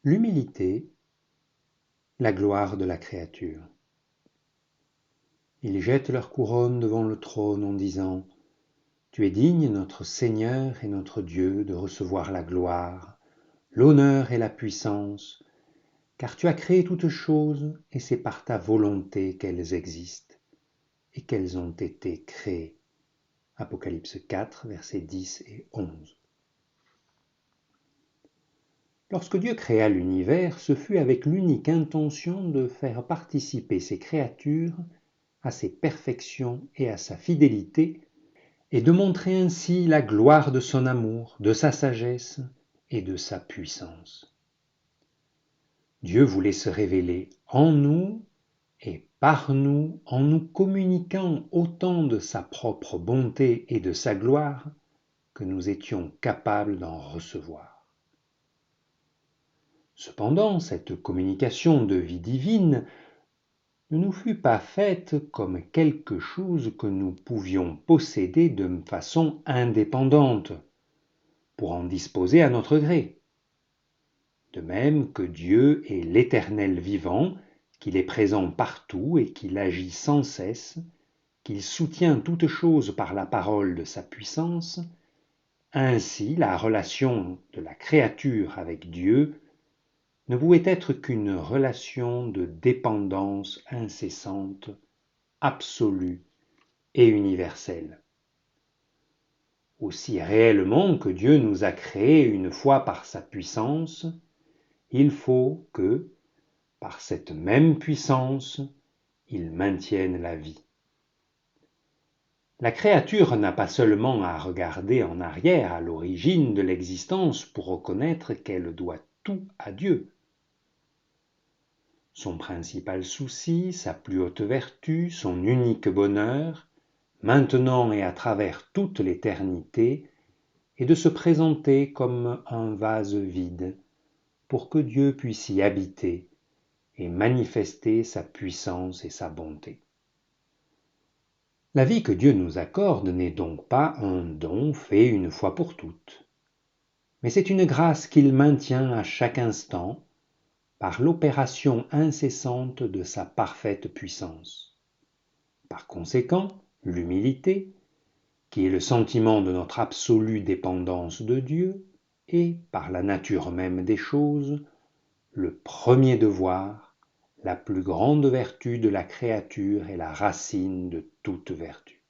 L'humilité, la gloire de la créature. Ils jettent leur couronne devant le trône en disant : Tu es digne, notre Seigneur et notre Dieu, de recevoir la gloire, l'honneur et la puissance, car tu as créé toutes choses et c'est par ta volonté qu'elles existent et qu'elles ont été créées. Apocalypse 4, versets 10 et 11. Lorsque Dieu créa l'univers, ce fut avec l'unique intention de faire participer ses créatures à ses perfections et à sa fidélité, et de montrer ainsi la gloire de son amour, de sa sagesse et de sa puissance. Dieu voulait se révéler en nous et par nous en nous communiquant autant de sa propre bonté et de sa gloire que nous étions capables d'en recevoir. Cependant, cette communication de vie divine ne nous fut pas faite comme quelque chose que nous pouvions posséder de façon indépendante, pour en disposer à notre gré. De même que Dieu est l'Éternel vivant, qu'il est présent partout et qu'il agit sans cesse, qu'il soutient toutes choses par la parole de sa puissance, ainsi la relation de la créature avec Dieu ne pouvait être qu'une relation de dépendance incessante, absolue et universelle. Aussi réellement que Dieu nous a créés une fois par sa puissance, il faut que, par cette même puissance, il maintienne la vie. La créature n'a pas seulement à regarder en arrière à l'origine de l'existence pour reconnaître qu'elle doit tout à Dieu. Son principal souci, sa plus haute vertu, son unique bonheur, maintenant et à travers toute l'éternité, est de se présenter comme un vase vide pour que Dieu puisse y habiter et manifester sa puissance et sa bonté. La vie que Dieu nous accorde n'est donc pas un don fait une fois pour toutes, mais c'est une grâce qu'il maintient à chaque instant par l'opération incessante de sa parfaite puissance. Par conséquent, l'humilité, qui est le sentiment de notre absolue dépendance de Dieu, est, par la nature même des choses, le premier devoir, la plus grande vertu de la créature et la racine de toute vertu.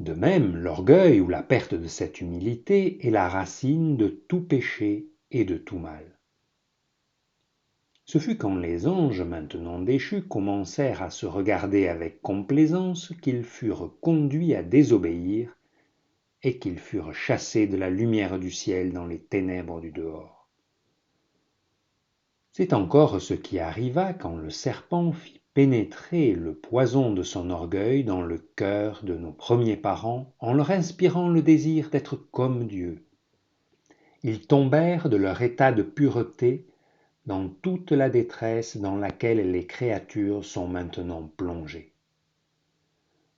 De même, l'orgueil ou la perte de cette humilité est la racine de tout péché et de tout mal. Ce fut quand les anges, maintenant déchus, commencèrent à se regarder avec complaisance qu'ils furent conduits à désobéir et qu'ils furent chassés de la lumière du ciel dans les ténèbres du dehors. C'est encore ce qui arriva quand le serpent fit pénétrer le poison de son orgueil dans le cœur de nos premiers parents en leur inspirant le désir d'être comme Dieu. Ils tombèrent de leur état de pureté dans toute la détresse dans laquelle les créatures sont maintenant plongées.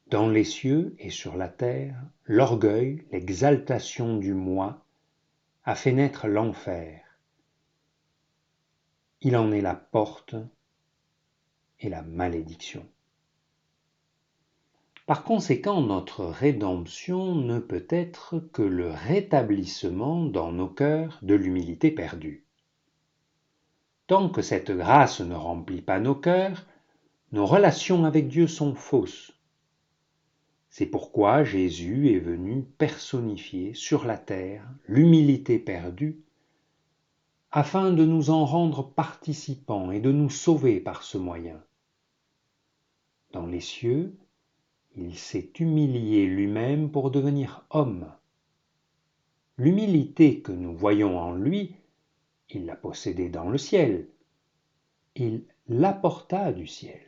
Dans les cieux et sur la terre, l'orgueil, l'exaltation du moi, a fait naître l'enfer. Il en est la porte et la malédiction. Par conséquent, notre rédemption ne peut être que le rétablissement dans nos cœurs de l'humilité perdue. Tant que cette grâce ne remplit pas nos cœurs, nos relations avec Dieu sont fausses. C'est pourquoi Jésus est venu personnifier sur la terre l'humilité perdue, afin de nous en rendre participants et de nous sauver par ce moyen. Dans les cieux, il s'est humilié lui-même pour devenir homme. L'humilité que nous voyons en lui, il l'a possédée dans le ciel. Il l'apporta du ciel.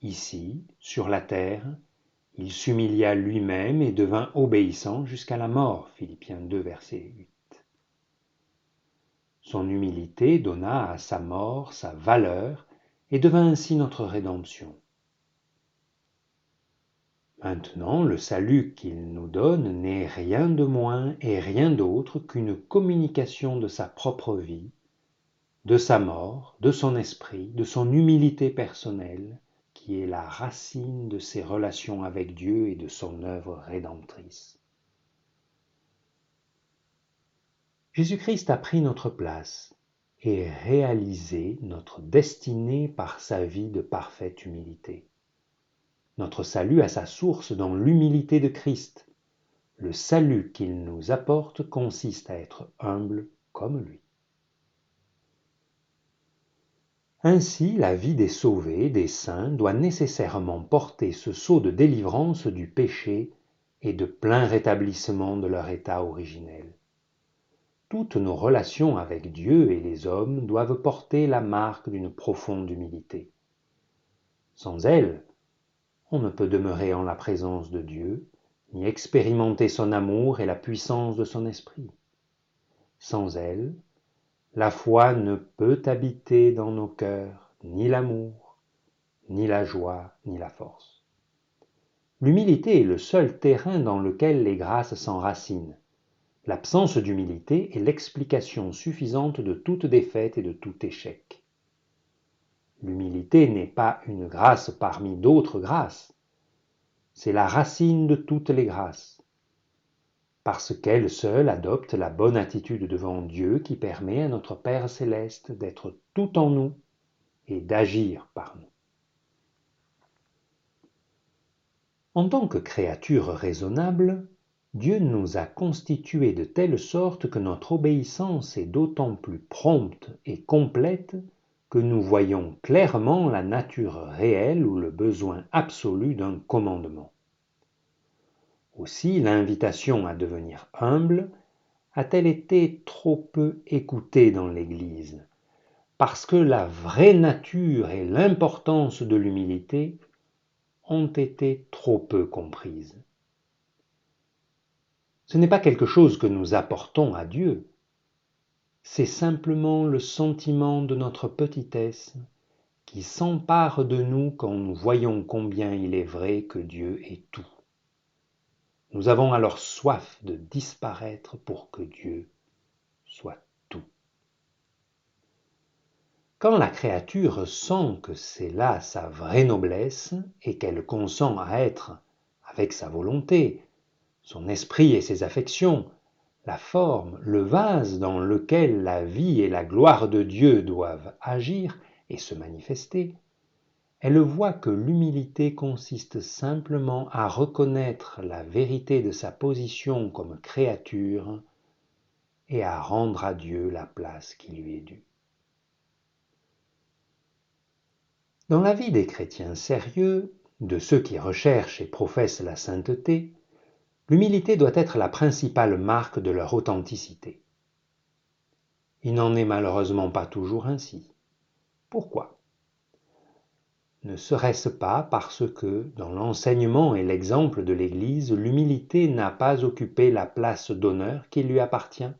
Ici, sur la terre, il s'humilia lui-même et devint obéissant jusqu'à la mort. Philippiens 2, verset 8. Son humilité donna à sa mort sa valeur et devint ainsi notre rédemption. Maintenant, le salut qu'il nous donne n'est rien de moins et rien d'autre qu'une communication de sa propre vie, de sa mort, de son esprit, de son humilité personnelle, qui est la racine de ses relations avec Dieu et de son œuvre rédemptrice. Jésus-Christ a pris notre place et réalisé notre destinée par sa vie de parfaite humilité. Notre salut a sa source dans l'humilité de Christ. Le salut qu'il nous apporte consiste à être humble comme lui. Ainsi, la vie des sauvés, des saints, doit nécessairement porter ce sceau de délivrance du péché et de plein rétablissement de leur état originel. Toutes nos relations avec Dieu et les hommes doivent porter la marque d'une profonde humilité. Sans elle, on ne peut demeurer en la présence de Dieu, ni expérimenter son amour et la puissance de son esprit. Sans elle, la foi ne peut habiter dans nos cœurs ni l'amour, ni la joie, ni la force. L'humilité est le seul terrain dans lequel les grâces s'enracinent. L'absence d'humilité est l'explication suffisante de toute défaite et de tout échec. L'humilité n'est pas une grâce parmi d'autres grâces, c'est la racine de toutes les grâces, parce qu'elle seule adopte la bonne attitude devant Dieu qui permet à notre Père céleste d'être tout en nous et d'agir par nous. En tant que créatures raisonnables, Dieu nous a constitués de telle sorte que notre obéissance est d'autant plus prompte et complète que nous voyons clairement la nature réelle ou le besoin absolu d'un commandement. Aussi, l'invitation à devenir humble a-t-elle été trop peu écoutée dans l'Église, parce que la vraie nature et l'importance de l'humilité ont été trop peu comprises. Ce n'est pas quelque chose que nous apportons à Dieu, c'est simplement le sentiment de notre petitesse qui s'empare de nous quand nous voyons combien il est vrai que Dieu est tout. Nous avons alors soif de disparaître pour que Dieu soit tout. Quand la créature sent que c'est là sa vraie noblesse et qu'elle consent à être, avec sa volonté, son esprit et ses affections, la forme, le vase dans lequel la vie et la gloire de Dieu doivent agir et se manifester, elle voit que l'humilité consiste simplement à reconnaître la vérité de sa position comme créature et à rendre à Dieu la place qui lui est due. Dans la vie des chrétiens sérieux, de ceux qui recherchent et professent la sainteté, l'humilité doit être la principale marque de leur authenticité. Il n'en est malheureusement pas toujours ainsi. Pourquoi ? Ne serait-ce pas parce que, dans l'enseignement et l'exemple de l'Église, l'humilité n'a pas occupé la place d'honneur qui lui appartient ?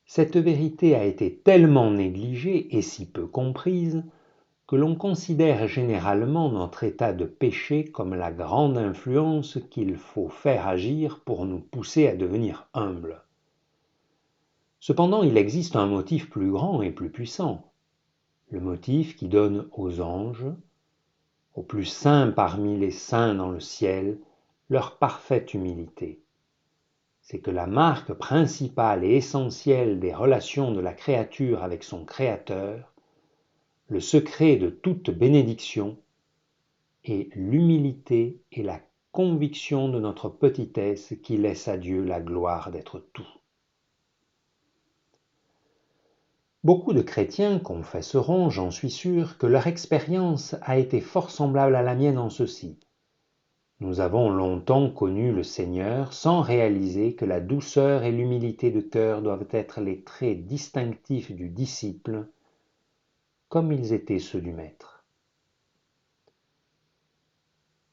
Cette vérité a été tellement négligée et si peu comprise que l'on considère généralement notre état de péché comme la grande influence qu'il faut faire agir pour nous pousser à devenir humbles. Cependant, il existe un motif plus grand et plus puissant, le motif qui donne aux anges, aux plus saints parmi les saints dans le ciel, leur parfaite humilité. C'est que la marque principale et essentielle des relations de la créature avec son Créateur, le secret de toute bénédiction, est l'humilité et la conviction de notre petitesse qui laisse à Dieu la gloire d'être tout. Beaucoup de chrétiens confesseront, j'en suis sûr, que leur expérience a été fort semblable à la mienne en ceci. Nous avons longtemps connu le Seigneur sans réaliser que la douceur et l'humilité de cœur doivent être les traits distinctifs du disciple, comme ils étaient ceux du Maître.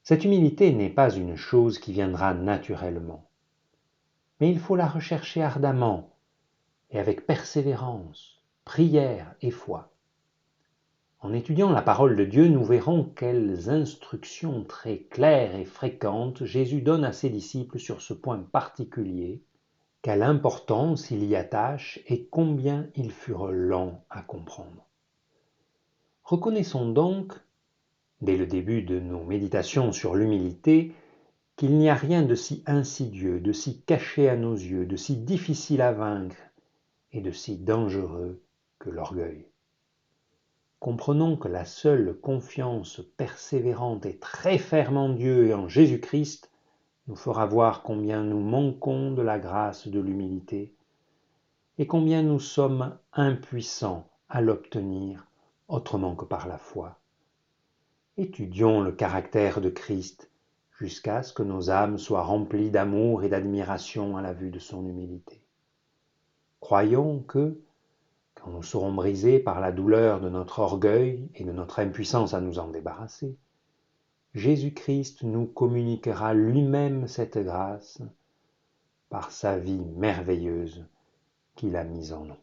Cette humilité n'est pas une chose qui viendra naturellement, mais il faut la rechercher ardemment et avec persévérance, prière et foi. En étudiant la parole de Dieu, nous verrons quelles instructions très claires et fréquentes Jésus donne à ses disciples sur ce point particulier, quelle importance il y attache et combien ils furent lents à comprendre. Reconnaissons donc, dès le début de nos méditations sur l'humilité, qu'il n'y a rien de si insidieux, de si caché à nos yeux, de si difficile à vaincre et de si dangereux que l'orgueil. Comprenons que la seule confiance persévérante et très ferme en Dieu et en Jésus-Christ nous fera voir combien nous manquons de la grâce de l'humilité et combien nous sommes impuissants à l'obtenir autrement que par la foi. Étudions le caractère de Christ jusqu'à ce que nos âmes soient remplies d'amour et d'admiration à la vue de son humilité. Croyons que, quand nous serons brisés par la douleur de notre orgueil et de notre impuissance à nous en débarrasser, Jésus-Christ nous communiquera lui-même cette grâce par sa vie merveilleuse qu'il a mise en nous.